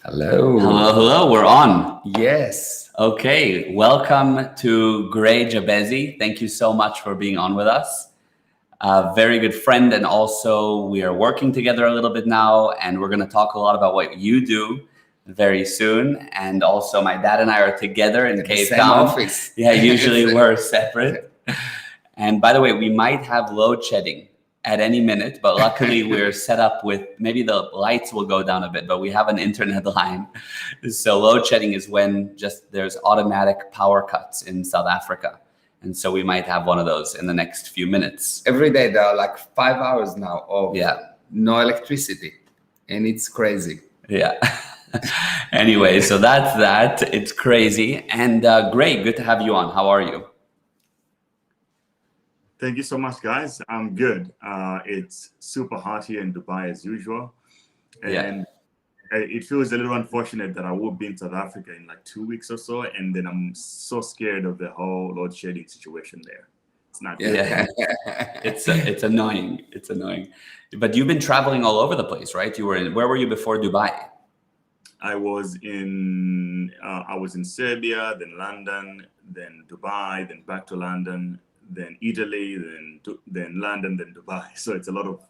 Hello. Hello, we're on. Yes. Okay, welcome to Grey Jabesi. Thank you so much for being on with us. A very good friend, and also we are working together a little bit now, and we're going to talk a lot about what you do very soon. And also, my dad and I are together in Cape Same Town. office. Yeah, usually we're separate. And by the way, we might have load shedding at any minute, but luckily we're set up with, maybe the lights will go down a bit, but we have an internet line. So load shedding is when just there's automatic power cuts in South Africa. And so we might have one of those in the next few minutes. Every day there are like 5 hours now of Yeah. no electricity, and it's crazy. Yeah. Anyway, so that's that. It's crazy. And great, good to have you on. How are you? Thank you so much, guys. I'm good. It's super hot here in Dubai as usual. And it feels a little unfortunate that I will be in South Africa in like 2 weeks or so. And then I'm so scared of the whole load shedding situation there. It's not good. Yeah. It's annoying. It's annoying. But you've been traveling all over the place, right? Where were you before Dubai? I was in Serbia, then London, then Dubai, then back to London, then Italy, then London, then Dubai. So it's a lot of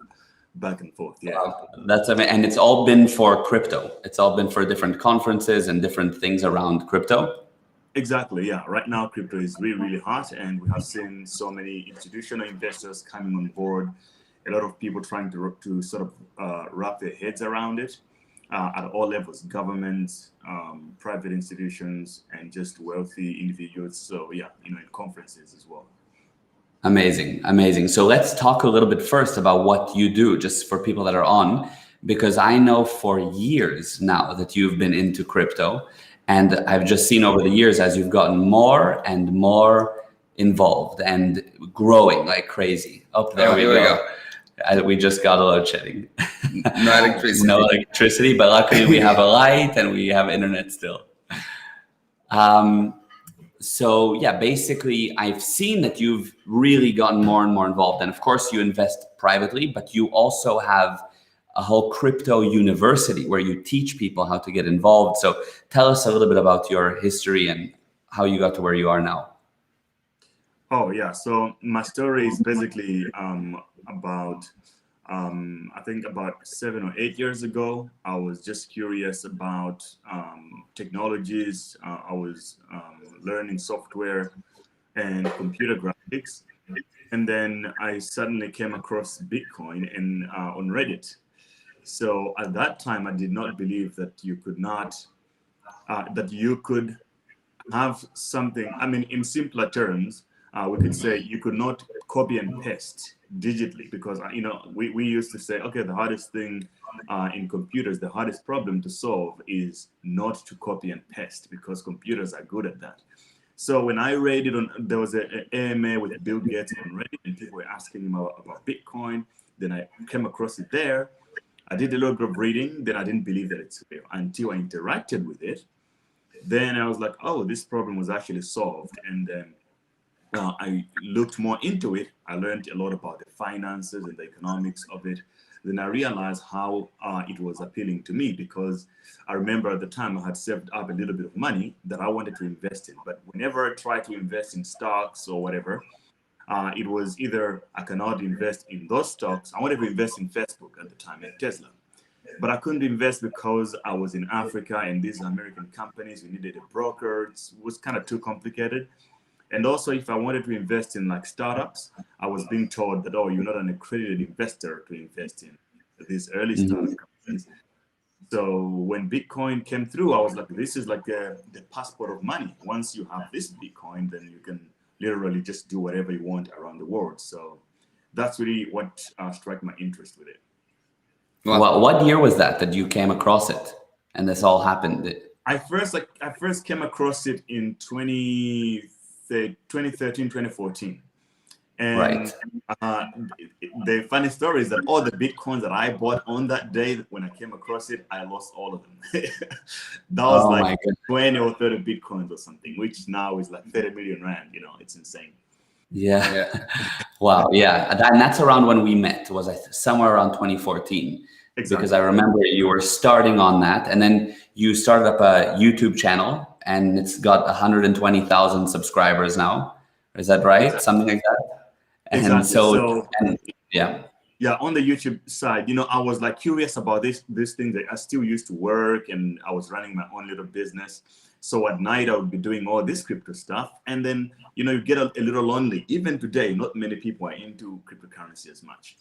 back and forth. Yeah. That's amazing. And it's all been for crypto. It's all been for different conferences and different things around crypto. Exactly. Yeah. Right now, crypto is really, really hot, and we have seen so many institutional investors coming on board. A lot of people trying to sort of wrap their heads around it at all levels: governments, private institutions, and just wealthy individuals. So yeah, in conferences as well. Amazing, amazing. So let's talk a little bit first about what you do, just for people that are on, because I know for years now that you've been into crypto, and I've just seen over the years as you've gotten more and more involved and growing like crazy. Oh, there we go. We just got a load shedding. No electricity. No electricity, but luckily we have a light and we have internet still. So yeah, basically I've seen that you've really gotten more and more involved. And of course you invest privately, but you also have a whole crypto university where you teach people how to get involved. So tell us a little bit about your history and how you got to where you are now. Oh yeah, so my story is basically about I think about 7 or 8 years ago. I was just curious about technologies. I was learning software and computer graphics, and then I suddenly came across Bitcoin and on Reddit. So at that time, I did not believe that you could have something. I mean, in simpler terms, we could say you could not copy and paste digitally, because we used to say, okay, the hardest thing in computers, the hardest problem to solve is not to copy and paste, because computers are good at that. So when I read it there was an AMA with Bill Gates on Reddit, and people were asking him about Bitcoin. Then I came across it there. I did a little bit of reading. Then I didn't believe that it's real until I interacted with it. Then I was like, oh, this problem was actually solved. And then I looked more into it. I learned a lot about the finances and the economics of it. Then I realized how it was appealing to me, because I remember at the time I had saved up a little bit of money that I wanted to invest in. But whenever I tried to invest in stocks or whatever, it was either I cannot invest in those stocks. I wanted to invest in Facebook at the time, at Tesla. But I couldn't invest because I was in Africa, and these American companies, we needed a broker. It was kind of too complicated. And also, if I wanted to invest in like startups, I was being told that, oh, you're not an accredited investor to invest in these early startup companies. So when Bitcoin came through, I was like, this is like the passport of money. Once you have this Bitcoin, then you can literally just do whatever you want around the world. So that's really what struck my interest with it. Well, what year was that you came across it and this all happened? I first came across it in 2013, 2014. And right. The funny story is that all the Bitcoins that I bought on that day, when I came across it, I lost all of them. That was like 20 or 30 Bitcoins or something, which now is like 30 million Rand. It's insane. Yeah. Wow. Yeah. And that's around when we met, was somewhere around 2014. Exactly. Because I remember you were starting on that, and then you started up a YouTube channel, and it's got 120,000 subscribers now. Is that right? Exactly. Something like that. And Exactly. so, and yeah. Yeah, on the YouTube side, I was like curious about this thing that I still used to work, and I was running my own little business. So at night I would be doing all this crypto stuff, and then you get a little lonely. Even today, not many people are into cryptocurrency as much.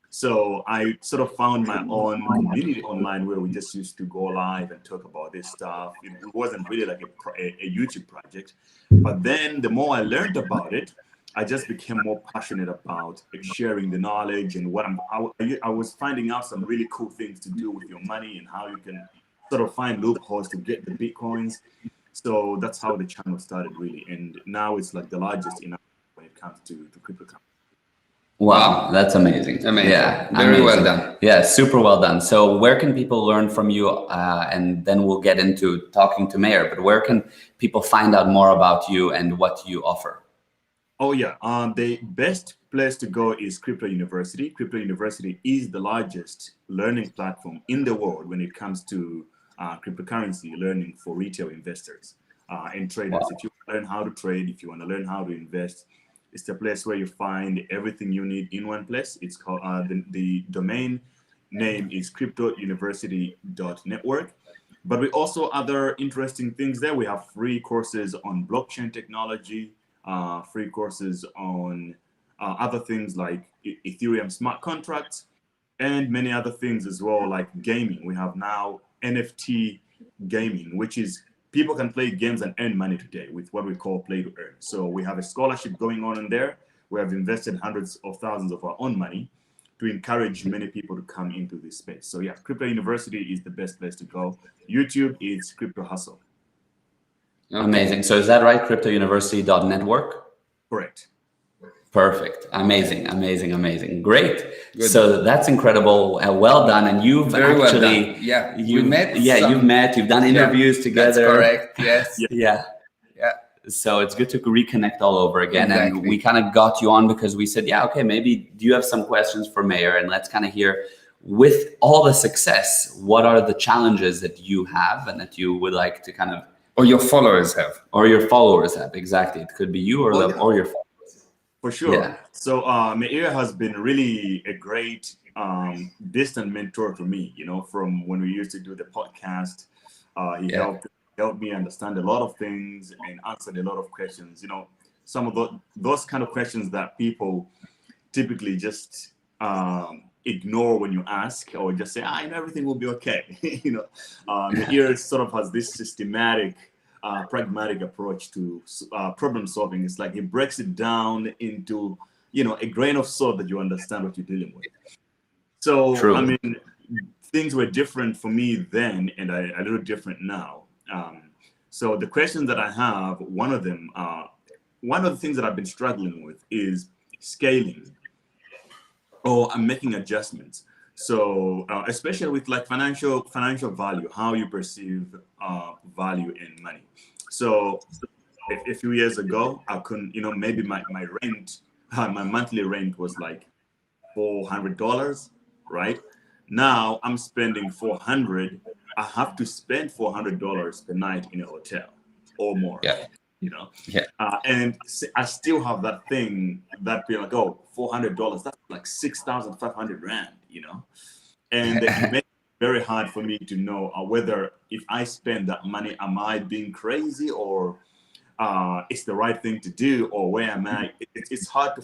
So I sort of found my own community online where we just used to go live and talk about this stuff. It wasn't really like a YouTube project, but then the more I learned about it, I just became more passionate about sharing the knowledge and I was finding out some really cool things to do with your money and how you can sort of find loopholes to get the Bitcoins. So that's how the channel started really. And now it's like the largest in when it comes to cryptocurrency. Wow, that's amazing. Amazing. Yeah, Very amazing. well done. Yeah, super well done. So where can people learn from you? And then we'll get into talking to Meir, but where can people find out more about you and what you offer? Oh yeah, the best place to go is Crypto University. Crypto University is the largest learning platform in the world when it comes to cryptocurrency learning for retail investors and traders. Wow. If you learn how to trade, if you want to learn how to invest, it's the place where you find everything you need in one place. It's called the domain name is cryptouniversity.network. But we also other interesting things there. We have free courses on blockchain technology. Free courses on other things like Ethereum smart contracts and many other things as well, like gaming. We have now NFT gaming, which is people can play games and earn money today with what we call play to earn. So we have a scholarship going on in there. We have invested hundreds of thousands of our own money to encourage many people to come into this space. So yeah, Crypto University is the best place to go. YouTube is Crypto Hustle. Okay. Amazing. So is that right? Cryptouniversity.network? Correct. Perfect. Amazing, amazing, amazing. Great. Good. So that's incredible. Well done. And you've Very actually, well done. Yeah, you've met. you've met. You've done interviews together. That's correct. Yes. Yeah. Yeah. So it's good to reconnect all over again. Exactly. And we kind of got you on because we said, yeah, okay, maybe do you have some questions for Meir? And let's kind of hear, with all the success, what are the challenges that you have and that you would like to kind of, Or your followers have. or your followers have. Exactly. It could be you or or your followers. For sure. Yeah. So Meir has been really a great distant mentor to me, from when we used to do the podcast. He helped me understand a lot of things and answered a lot of questions. Some of those kind of questions that people typically just ignore when you ask, or just say, everything will be okay. Meir sort of has this systematic, pragmatic approach to problem solving. It's like he breaks it down into, a grain of salt that you understand what you're dealing with. So, True. I mean, things were different for me then, and a little different now. So the questions that I have, one of the things that I've been struggling with is scaling, or I'm making adjustments. So especially with like financial value, how you perceive value in money. So a few years ago, I couldn't, maybe my rent, my monthly rent was like $400, right? Now I'm spending $400. I have to spend $400 per night in a hotel or more. Yeah. Yeah. And I still have that thing that be like, $400, that's like 6,500 rand, and it makes it very hard for me to know whether if I spend that money, am I being crazy, or it's the right thing to do, or where am I? It's hard to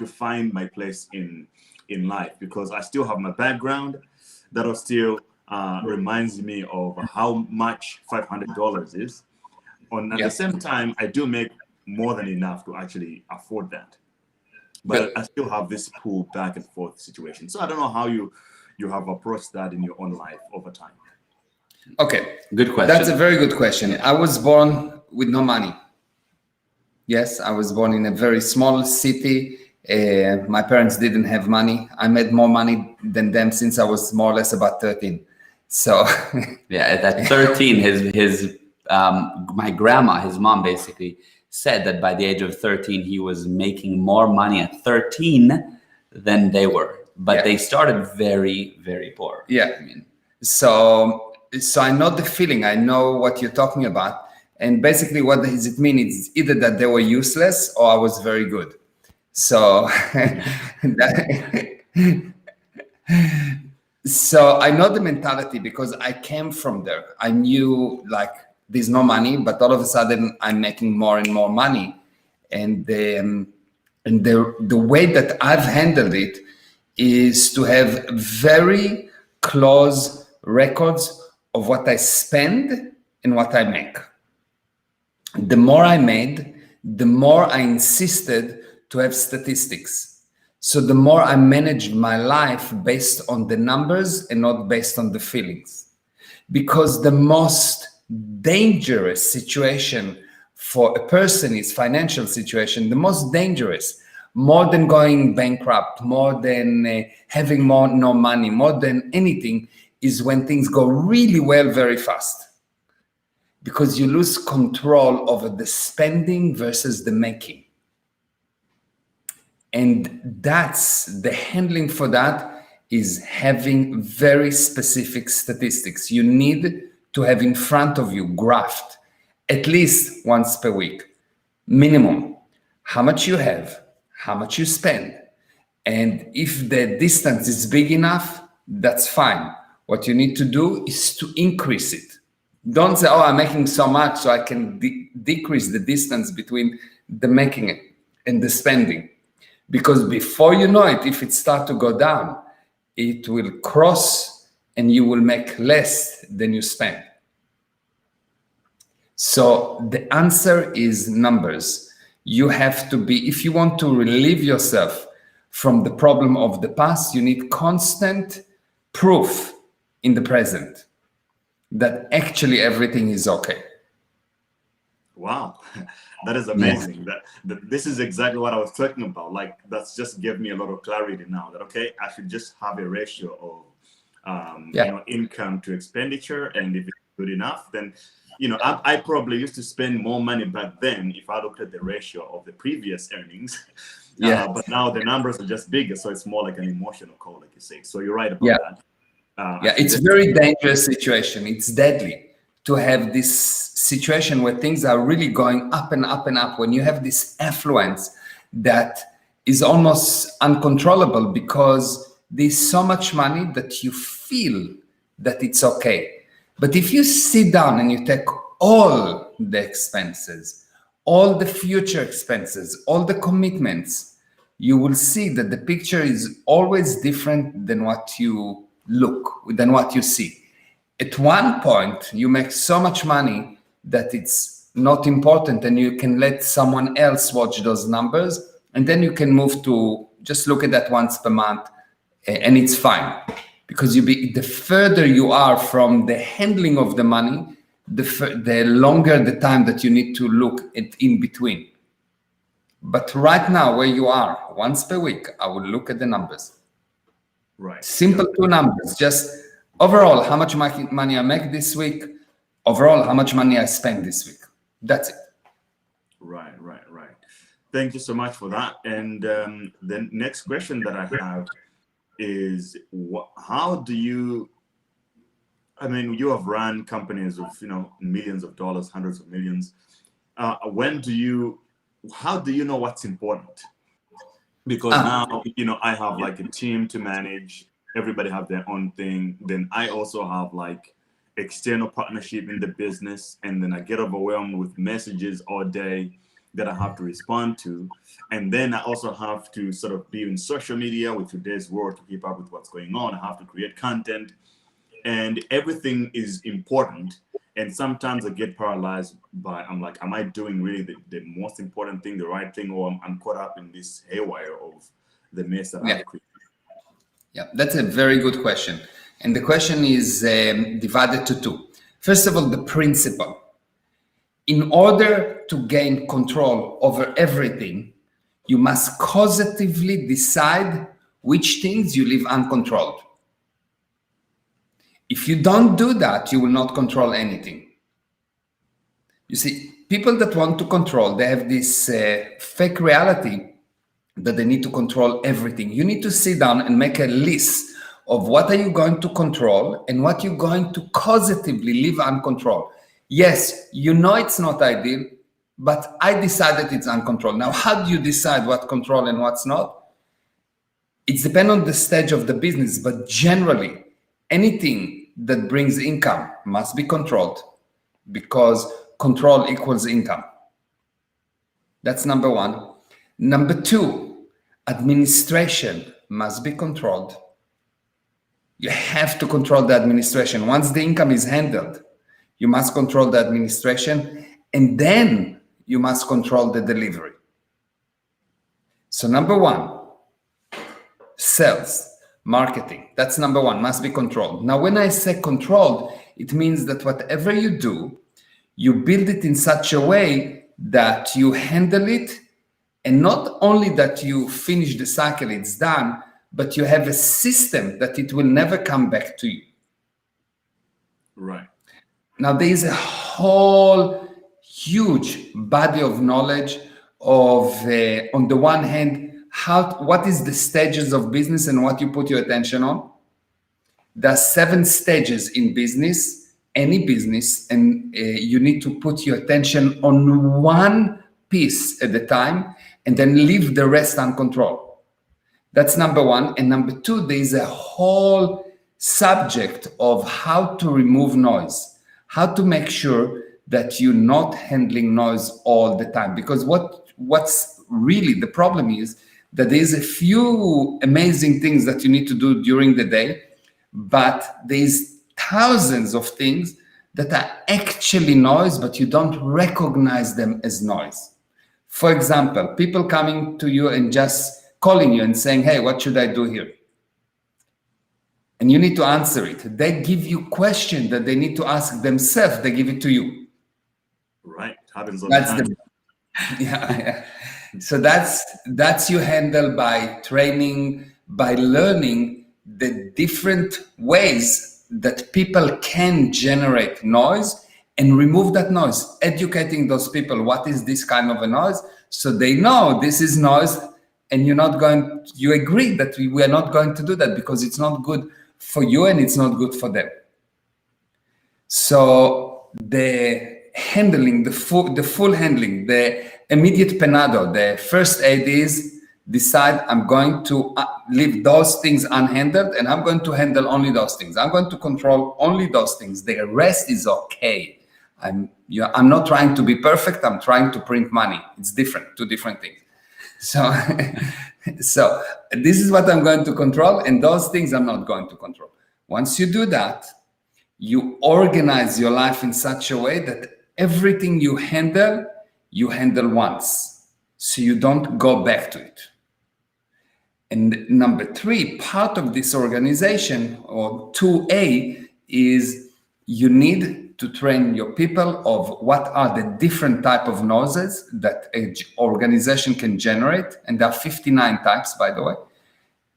find my place in life, because I still have my background that still reminds me of how much $500 is. At the same time, I do make more than enough to actually afford that. But I still have this pull back and forth situation. So I don't know how you have approached that in your own life over time. Okay. Good question. That's a very good question. I was born with no money. Yes, I was born in a very small city. My parents didn't have money. I made more money than them since I was more or less about 13. So yeah, at 13, my grandma, his mom, basically said that by the age of 13, he was making more money at 13 than they were, but Yeah. they started very, very poor. Yeah. I mean, So I know the feeling. I know what you're talking about. And basically, what does it mean? It's either that they were useless or I was very good. So, so I know the mentality because I came from there. I knew like there's no money, but all of a sudden I'm making more and more money. And the way that I've handled it is to have very close records of what I spend and what I make. The more I made, the more I insisted to have statistics. So the more I managed my life based on the numbers and not based on the feelings. Because the most dangerous situation for a person is financial situation, the most dangerous, more than going bankrupt, more than having no money, more than anything, is when things go really well very fast. Because you lose control over the spending versus the making. And that's the handling for that is having very specific statistics. You need to have in front of you graphed at least once per week, minimum, how much you have, how much you spend. And if the distance is big enough, that's fine. What you need to do is to increase it. Don't say, oh, I'm making so much, so I can decrease the distance between the making it and the spending. Because before you know it, if it starts to go down, it will cross and you will make less than you spend. So the answer is numbers. You have to be, if you want to relieve yourself from the problem of the past, you need constant proof in the present that actually everything is okay. Wow, that is amazing. That this is exactly what I was talking about. Like that's just gave me a lot of clarity now. That okay, I should just have a ratio of income to expenditure, and if it's good enough, then I probably used to spend more money back then if I looked at the ratio of the previous earnings. But now the numbers are just bigger, so it's more like an emotional call, like you say. So you're right about that. It's a very dangerous situation. It's deadly to have this situation where things are really going up and up and up. When you have this affluence that is almost uncontrollable because there's so much money that you feel that it's okay. But if you sit down and you take all the expenses, all the future expenses, all the commitments, you will see that the picture is always different than what you see. At one point, you make so much money that it's not important and you can let someone else watch those numbers. And then you can move to just look at that once per month and it's fine. Because the further you are from the handling of the money, the longer the time that you need to look at in between. But right now, where you are, once per week, I will look at the numbers. Right. Simple two numbers. Just overall, how much money I make this week. Overall, how much money I spend this week. That's it. Right. Thank you so much for that. And the next question that I have is how do you, you have run companies of millions of dollars, hundreds of millions. How do you know what's important? Because now I have like a team to manage, everybody have their own thing. Then I also have like external partnership in the business, and then I get overwhelmed with messages all day that I have to respond to. And then I also have to sort of be in social media with today's world to keep up with what's going on. I have to create content, and everything is important. And sometimes I get paralyzed by, I'm like, am I doing really the most important thing, the right thing, or I'm caught up in this haywire of the mess that I've created? Yeah, that's a very good question. And the question is divided to two. First of all, the principle. In order to gain control over everything, you must causatively decide which things you leave uncontrolled. If you don't do that, you will not control anything. You see, people that want to control, they have this fake reality that they need to control everything. You need to sit down and make a list of what are you going to control and what you're going to positively leave uncontrolled. Yes, you know it's not ideal, but I decided it's uncontrolled. Now, how do you decide what control and what's not? It depends on the stage of the business, but generally, anything that brings income must be controlled because control equals income. That's number one. Number two, administration must be controlled. You have to control the administration. Once the income is handled, you must control the administration, and then you must control the delivery. So number one, sales, marketing, that's number one, must be controlled. Now, when I say controlled, it means that whatever you do, you build it in such a way that you handle it, and not only that you finish the cycle, it's done, but you have a system that it will never come back to you. Right. Now, there is a whole huge body of knowledge of, on the one hand, what is the stages of business and what you put your attention on. There are 7 stages in business, any business, and you need to put your attention on one piece at a time and then leave the rest uncontrolled. That's number one. And number two, there is a whole subject of how to remove noise, how to make sure that you're not handling noise all the time. Because what's really the problem is that there's a few amazing things that you need to do during the day, but there's thousands of things that are actually noise, but you don't recognize them as noise. For example, people coming to you and just calling you and saying, hey, what should I do here? And you need to answer it. They give you questions that they need to ask themselves. They give it to you. Right. Happens all the time. Yeah. So that's you handle by training, by learning the different ways that people can generate noise and remove that noise, educating those people what is this kind of a noise, so they know this is noise, and you agree that we are not going to do that because it's not good for you and it's not good for them. So the handling, the full handling, the immediate penado, the first aid is decide I'm going to leave those things unhandled and I'm going to handle only those things. I'm going to control only those things. The rest is okay. I'm not trying to be perfect. I'm trying to print money. It's different, 2 different things. So this is what I'm going to control, and those things I'm not going to control. Once you do that, you organize your life in such a way that everything you handle once, so you don't go back to it. And number 3, part of this organization, or 2A, is you need to train your people of what are the different type of noises that an organization can generate. And there are 59 types, by the way.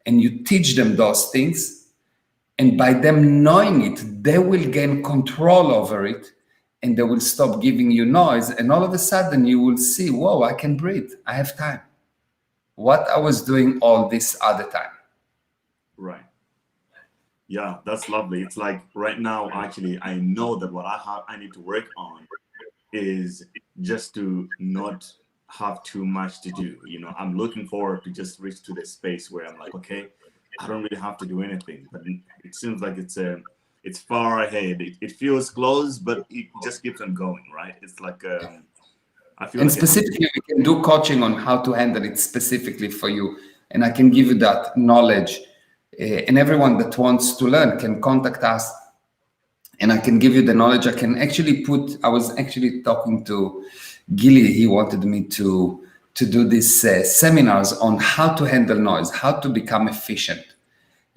And you teach them those things. And by them knowing it, they will gain control over it. And they will stop giving you noise. And all of a sudden you will see, whoa, I can breathe. I have time. What I was doing all this other time. Right. Yeah, that's lovely. It's like right now, actually, I know that what I need to work on is just to not have too much to do. You know, I'm looking forward to just reach to this space where I'm like, okay, I don't really have to do anything. But it seems like it's far ahead. It feels close, but it just keeps on going, right? It's like I feel. And like specifically, we can do coaching on how to handle it specifically for you, and I can give you that knowledge. And everyone that wants to learn can contact us, and I can give you the knowledge. I was actually talking to Gilly. He wanted me to do these seminars on how to handle noise, how to become efficient.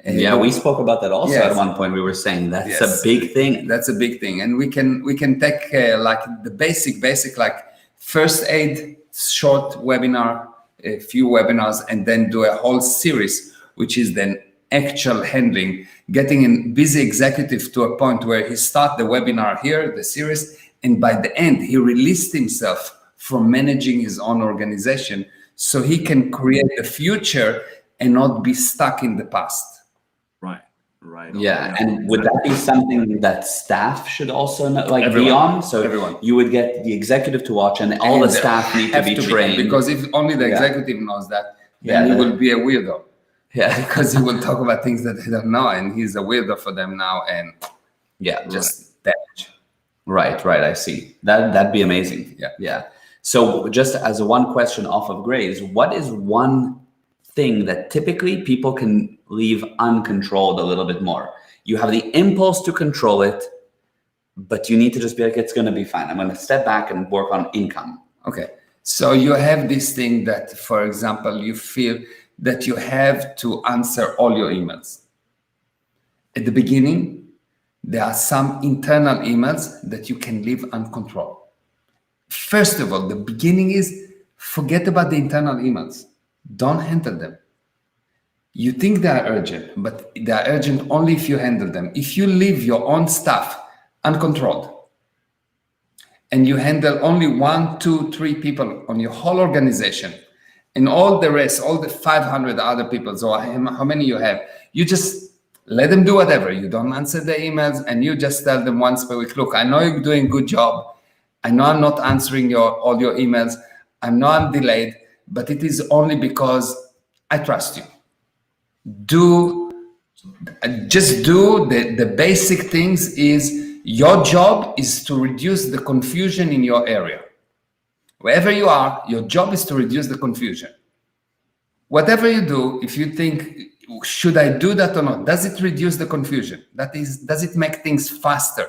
Yeah, we spoke about that also. Yes. At one point. We were saying that's a big thing. That's a big thing, and we can take like the basic like first aid, short webinar, a few webinars, and then do a whole series, which is then actual handling, getting a busy executive to a point where he start the webinar here, the series, and by the end he released himself from managing his own organization, so he can create the future and not be stuck in the past. Right. Yeah, and would that be something that staff should also know, like Everyone. be on? So Everyone. you would get the executive to watch, and all And the staff need to have be trained. because if only the Yeah. executive knows that, Yeah, then he will be a weirdo. Yeah, Because he will talk about things that they don't know, and he's a weirdo for them now, and yeah, just damage. right. I see. That'd be amazing. Yeah. So just as one question off of Gray's, what is one thing that typically people can leave uncontrolled a little bit more? You have the impulse to control it, but you need to just be like, it's going to be fine. I'm going to step back and work on income. Okay. So you have this thing that, for example, you feel that you have to answer all your emails. At the beginning, there are some internal emails that you can leave uncontrolled. First of all, the beginning is forget about the internal emails. Don't handle them. You think they are urgent, but they are urgent only if you handle them. If you leave your own stuff uncontrolled and you handle only 1, 2, 3 people on your whole organization, and all the rest, all the 500 other people, so how many you have, you just let them do whatever. You don't answer the emails, and you just tell them once per week, look, I know you're doing a good job. I know I'm not answering all your emails. I know I'm delayed, but it is only because I trust you. Just do the basic things. Is your job is to reduce the confusion in your area. Wherever you are, your job is to reduce the confusion. Whatever you do, if you think, should I do that or not? Does it reduce the confusion? Does it make things faster?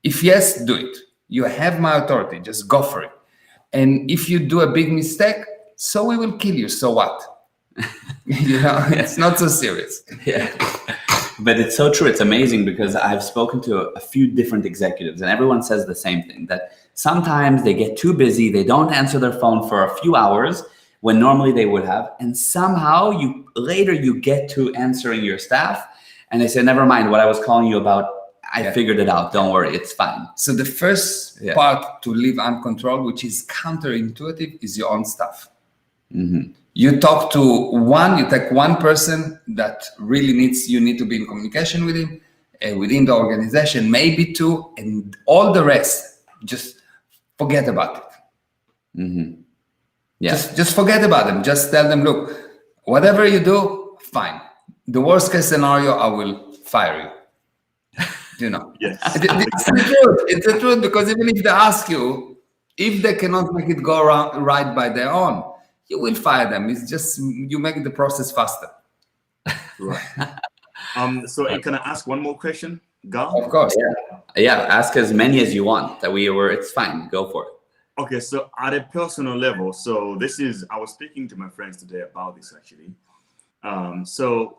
If yes, do it. You have my authority, just go for it. And if you do a big mistake, so we will kill you, so what? It's not so serious. Yeah. But it's so true. It's amazing because I've spoken to a few different executives and everyone says the same thing, that sometimes they get too busy. They don't answer their phone for a few hours when normally they would have. And somehow later you get to answering your staff and they say, never mind what I was calling you about. I figured it out. Don't worry. It's fine. So the first part to live uncontrolled, which is counterintuitive, is your own stuff. Mm-hmm. You take one person that really you need to be in communication with him, within the organization, maybe 2, and all the rest, just forget about it. Mm-hmm. Yeah. Just forget about them. Just tell them, look, whatever you do, fine. The worst case scenario, I will fire you. Yes. It's the truth. It's the truth, because even if they ask you, if they cannot make it go right by their own, you will fire them. It's just you make the process faster. Right. So can I ask one more question, Gal? Of course. Yeah. Ask as many as you want. It's fine. Go for it. Okay. So at a personal level, I was speaking to my friends today about this actually. So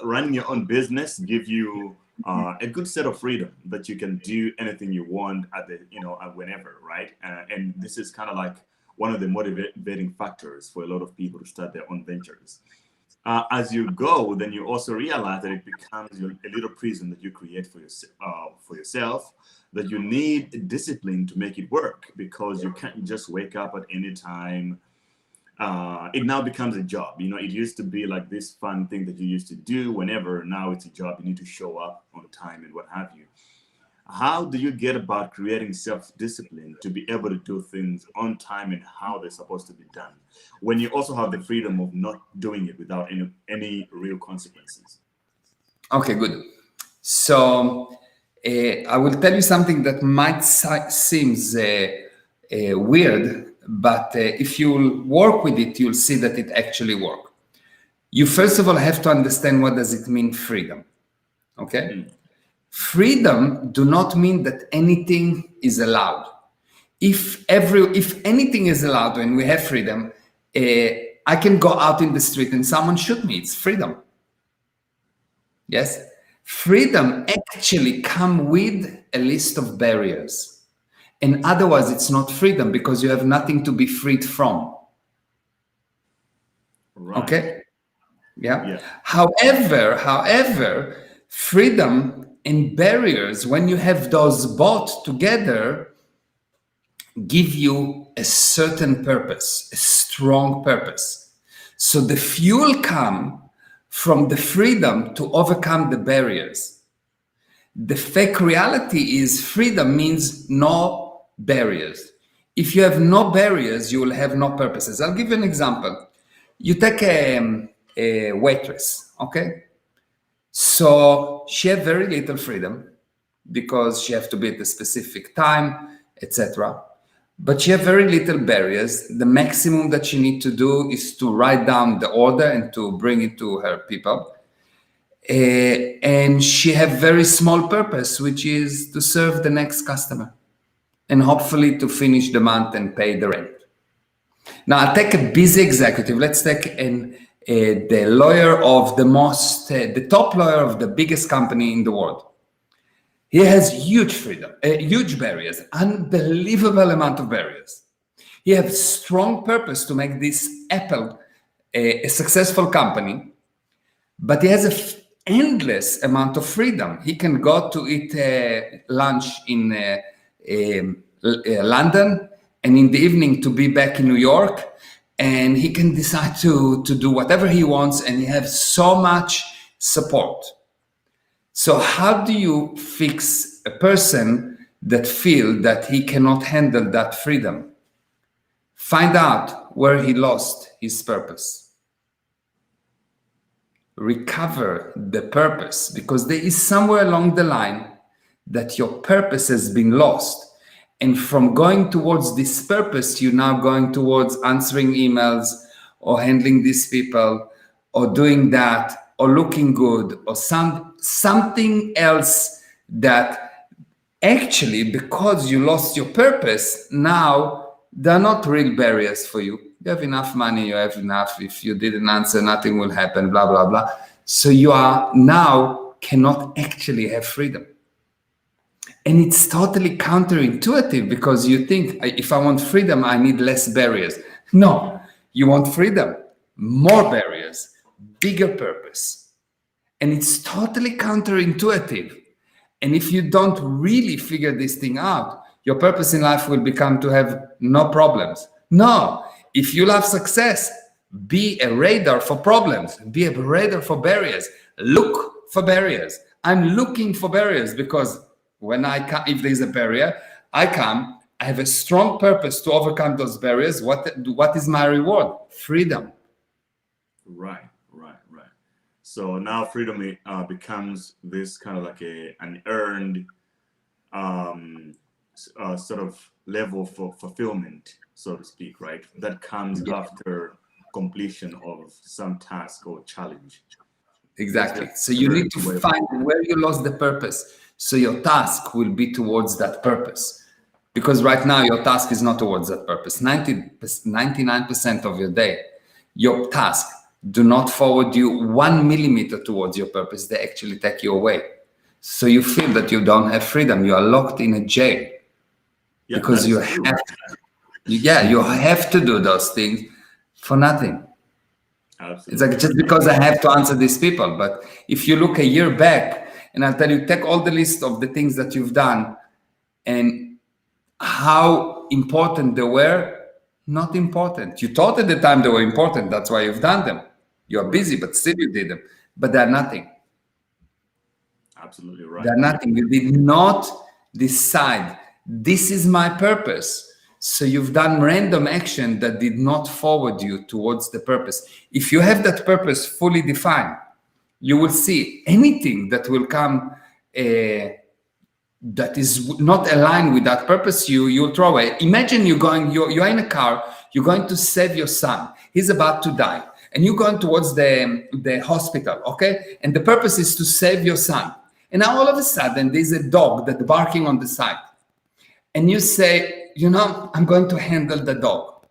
running your own business give you a good set of freedom that you can do anything you want at whenever, right? And this is kind of like one of the motivating factors for a lot of people to start their own ventures. As you go, then you also realize that it becomes a little prison that you create for yourself, that you need discipline to make it work, because you can't just wake up at any time. It now becomes a job. It used to be like this fun thing that you used to do whenever. Now it's a job. You need to show up on time and what have you. How do you get about creating self-discipline to be able to do things on time and how they're supposed to be done, when you also have the freedom of not doing it without any real consequences? Okay, good. So I will tell you something that might seem weird, but if you work with it, you'll see that it actually works. You first of all have to understand, what does it mean, freedom? Okay? Freedom do not mean that anything is allowed. If anything is allowed when we have freedom, I can go out in the street and someone shoot me. It's freedom. Yes? Freedom actually come with a list of barriers. And otherwise it's not freedom, because you have nothing to be freed from. Right. Okay? Yeah. However, freedom and barriers, when you have those both together, give you a certain purpose, a strong purpose. So the fuel comes from the freedom to overcome the barriers. The fake reality is freedom means no barriers. If you have no barriers, you will have no purposes. I'll give you an example. You take a waitress, okay? So she has very little freedom because she has to be at a specific time, etc. But she has very little barriers. The maximum that she needs to do is to write down the order and to bring it to her people. And she has very small purpose, which is to serve the next customer and hopefully to finish the month and pay the rent. Now, I'll take a busy executive. Let's take the lawyer of the top lawyer of the biggest company in the world. He has huge freedom, huge barriers, unbelievable amount of barriers. He has strong purpose to make this Apple a successful company, but he has an endless amount of freedom. He can go to eat lunch in London, and in the evening to be back in New York, and he can decide to do whatever he wants, and he has so much support. So how do you fix a person that feels that he cannot handle that freedom? Find out where he lost his purpose. Recover the purpose, because there is somewhere along the line that your purpose has been lost. And from going towards this purpose, you're now going towards answering emails or handling these people or doing that or looking good or something else that actually, because you lost your purpose, now they're not real barriers for you. You have enough money, you have enough. If you didn't answer, nothing will happen, blah, blah, blah. So you are now cannot actually have freedom. And it's totally counterintuitive because you think, if I want freedom, I need less barriers. No, you want freedom, more barriers, bigger purpose. And it's totally counterintuitive. And if you don't really figure this thing out, your purpose in life will become to have no problems. No, if you love success, be a radar for problems, be a radar for barriers. Look for barriers. I'm looking for barriers because when I come, if there's a barrier, I come, I have a strong purpose to overcome those barriers. What is my reward? Freedom. Right. So now freedom becomes this kind of like an earned sort of level for fulfillment, so to speak, right? That comes after completion of some task or challenge. Exactly. So you need to find where you lost the purpose. So your task will be towards that purpose. Because right now your task is not towards that purpose. 99% of your day, your task do not forward you 1 millimeter towards your purpose. They actually take you away. So you feel that you don't have freedom. You are locked in a jail. Yeah, because you have to do those things for nothing. Absolutely. It's like just because I have to answer these people. But if you look a year back, and I'll tell you, take all the list of the things that you've done and how important they were, not important. You thought at the time they were important. That's why you've done them. You're busy, but still you did them. But they're nothing. Absolutely right. They're nothing. You did not decide, this is my purpose. So you've done random action that did not forward you towards the purpose. If you have that purpose fully defined, you will see anything that will come that is not aligned with that purpose, you'll throw away. Imagine you're in a car, you're going to save your son. He's about to die. And you're going towards the hospital, okay? And the purpose is to save your son. And now all of a sudden, there's a dog that's barking on the side. And you say, I'm going to handle the dog.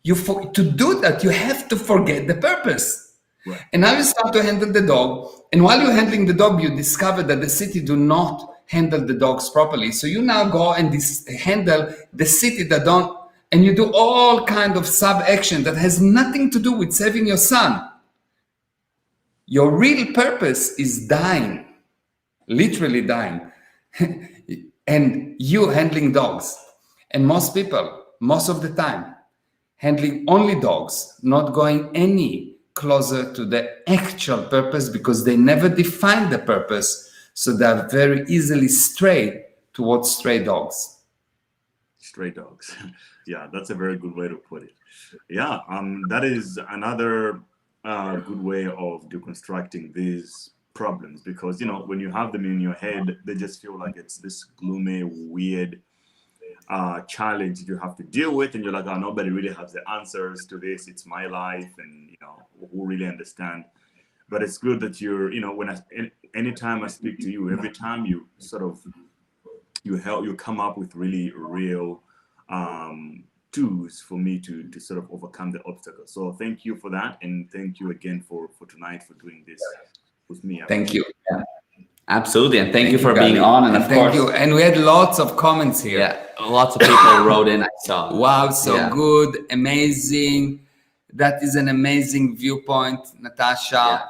To do that, you have to forget the purpose. Right. And now you start to handle the dog. And while you're handling the dog, you discover that the city do not handle the dogs properly. So you now go and handle the city that don't, and you do all kind of sub-action that has nothing to do with saving your son. Your real purpose is dying, literally dying, and you handling dogs. And most people, most of the time, handling only dogs, not going any closer to the actual purpose because they never define the purpose. So they're very easily strayed towards stray dogs. Stray dogs. Yeah, that's a very good way to put it. Yeah, that is another good way of deconstructing these problems, because when you have them in your head, they just feel like it's this gloomy, weird challenge you have to deal with, and you're like, oh, nobody really has the answers to this. It's my life, and who really understand? But it's good that you're, anytime I speak to you, every time you sort of you come up with really real tools for me to sort of overcome the obstacles. So thank you for that, and thank you again for tonight for doing this with me. Thank you. Yeah. Absolutely, and thank you for being on. And of thank course, you. And we had lots of comments here. Yeah, lots of people wrote in. I saw. Wow, so good, amazing. That is an amazing viewpoint, Natasha.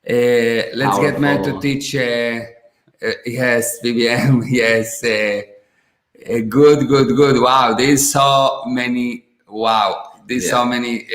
Let's get Meir to teach. Yes, BBM. Yes. Good. Wow, there's so many. Wow. There's so many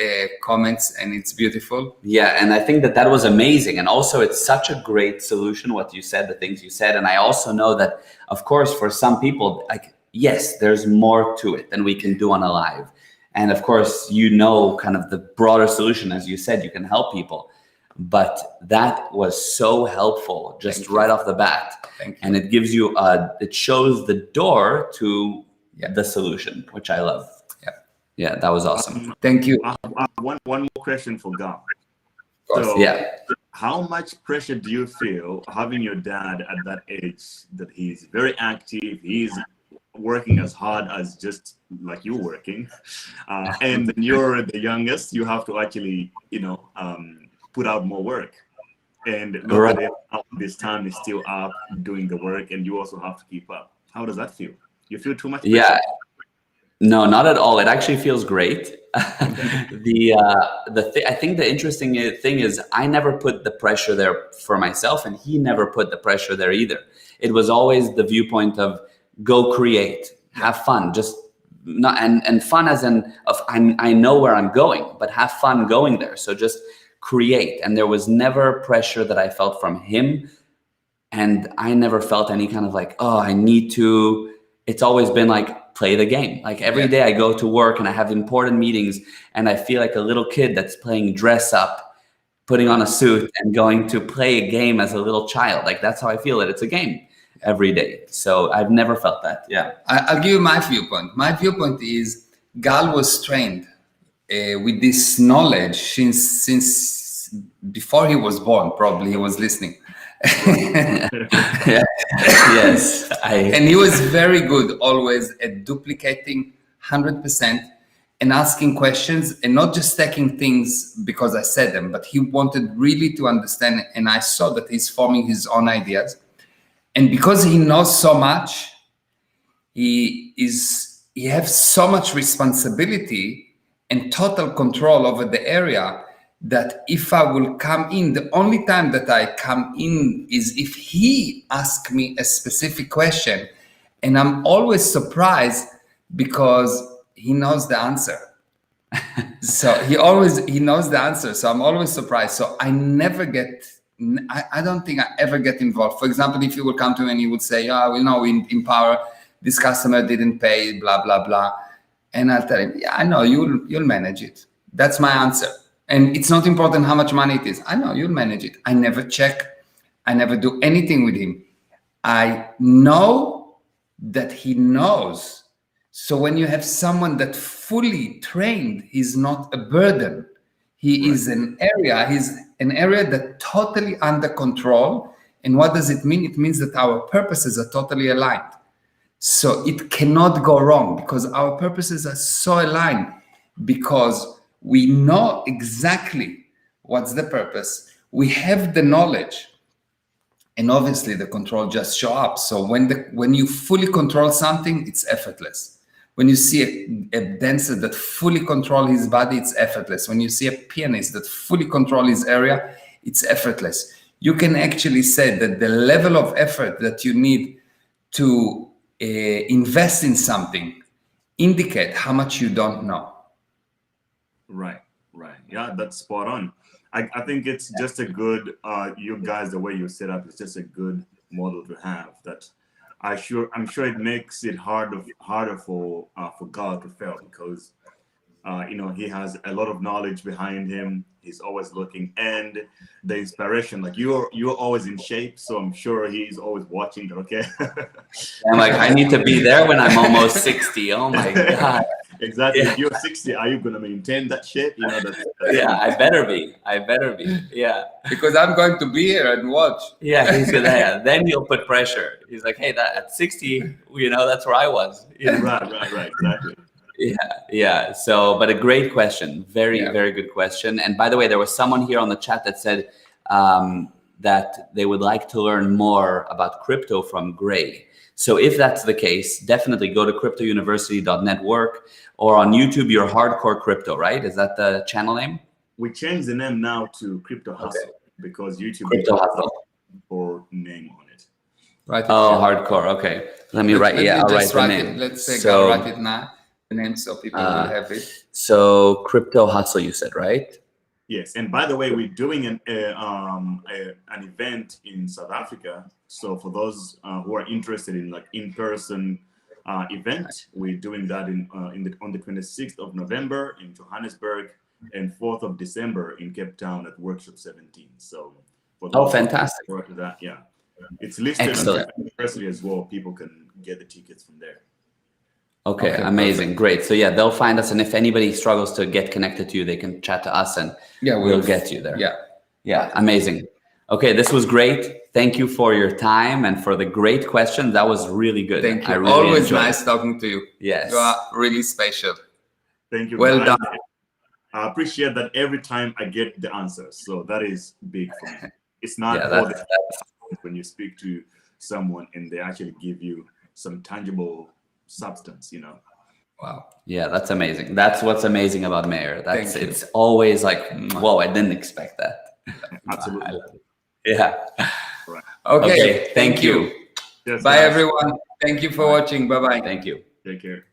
comments, and it's beautiful. Yeah, and I think that was amazing. And also, it's such a great solution, what you said, the things you said. And I also know that, of course, for some people, like, yes, there's more to it than we can do on a live. And of course, kind of the broader solution, as you said, you can help people. But that was so helpful just right off the bat. Thank you. And it gives you, it shows the door to the solution, which I love. Yeah, that was awesome. Thank you. One more question for Gal. So, how much pressure do you feel having your dad at that age, that he's very active, he's working as hard as just like you working, and then you're the youngest, you have to actually, put out more work, and this time is still up doing the work, and you also have to keep up. How does that feel? You feel too much pressure? Yeah. No, not at all. It actually feels great. I think the interesting thing is I never put the pressure there for myself, and he never put the pressure there either. It was always the viewpoint of go create, have fun, just not and fun as in of I know where I'm going, but have fun going there. So just create, and there was never pressure that I felt from him, and I never felt any kind of like, oh, I need to. It's always been like, play the game. Like every day I go to work and I have important meetings, and I feel like a little kid that's playing dress up, putting on a suit and going to play a game as a little child. Like that's how I feel it. It's a game every day. So I've never felt that. Yeah. I'll give you my viewpoint. My viewpoint is Gal was trained with this knowledge since before he was born. Probably he was listening. Yes, and he was very good always at duplicating 100% and asking questions, and not just taking things because I said them, but he wanted really to understand. And I saw that he's forming his own ideas, and because he knows so much, he has so much responsibility and total control over the area, that if I will come in, the only time that I come in is if he asks me a specific question, and I'm always surprised because he knows the answer. So he knows the answer. So I'm always surprised. So I never I don't think I ever get involved. For example, if you will come to me and you would say, in Power, this customer didn't pay, blah, blah, blah. And I'll tell him, yeah, I know, you'll manage it. That's my answer. And it's not important how much money it is. I know, you'll manage it. I never check. I never do anything with him. I know that he knows. So when you have someone that fully trained, he's not a burden. He is he's an area that totally under control. And what does it mean? It means that our purposes are totally aligned. So it cannot go wrong because our purposes are so aligned, because we know exactly what's the purpose. We have the knowledge, and obviously the control just show up. So when you fully control something, it's effortless. When you see a dancer that fully control his body, it's effortless. When you see a pianist that fully control his area, it's effortless. You can actually say that the level of effort that you need to invest in something indicate how much you don't know. Right. Yeah, that's spot on. I think it's just a good, you guys, the way you set up is just a good model to have. That I'm sure it makes it harder for Gal to fail, because he has a lot of knowledge behind him. He's always looking, and the inspiration, like you're always in shape, so I'm sure he's always watching. Okay. I'm like, I need to be there when I'm almost 60. Oh my God. Exactly. Yeah. If you're 60, are you gonna maintain that shape? That's Yeah, I better be. Yeah. Because I'm going to be here and watch. Yeah, he's gonna. Yeah, then he'll put pressure. He's like, hey, that at 60, that's where I was. Right. Exactly. Yeah. So, but a great question. Very, Yeah. very good question. And by the way, there was someone here on the chat that said that they would like to learn more about crypto from Grey. So if that's the case, definitely go to cryptouniversity.network, or on YouTube, you're Hardcore Crypto, right? Is that the channel name? We changed the name now to Crypto Hustle, because YouTube Crypto Hustle. or name on it. Right. Oh, Hardcore. Okay. Let me write. Yeah, I'll write the name. Let's say So, write it now. The name, so people will have it. So Crypto Hustle, you said, right? Yes, and by the way, we're doing an event in South Africa. So for those who are interested in like in-person event, we're doing that on the 26th of November in Johannesburg, and 4th of December in Cape Town at Workshop 17. So for those fantastic. who work with that, yeah, it's listed on the university as well. People can get the tickets from there. Okay, amazing, perfect. Great. So yeah, they'll find us, and if anybody struggles to get connected to you, they can chat to us, and we'll get you there. Yeah, amazing. Okay, this was great. Thank you for your time and for the great question. That was really good. Thank you. I really Always enjoyed nice talking to you. Yes. You are really special. Thank you. Well guys. done. I appreciate that every time I get the answers. So that is big for me. It's not that's when you speak to someone and they actually give you some tangible substance, Wow. Yeah, that's amazing. That's what's amazing about Meir. It's always like, whoa, I didn't expect that. Absolutely. I love it. Yeah. Right. Okay. Thank you. Yes, Bye, guys. everyone. Thank you for watching. Bye-bye. Thank you. Take care.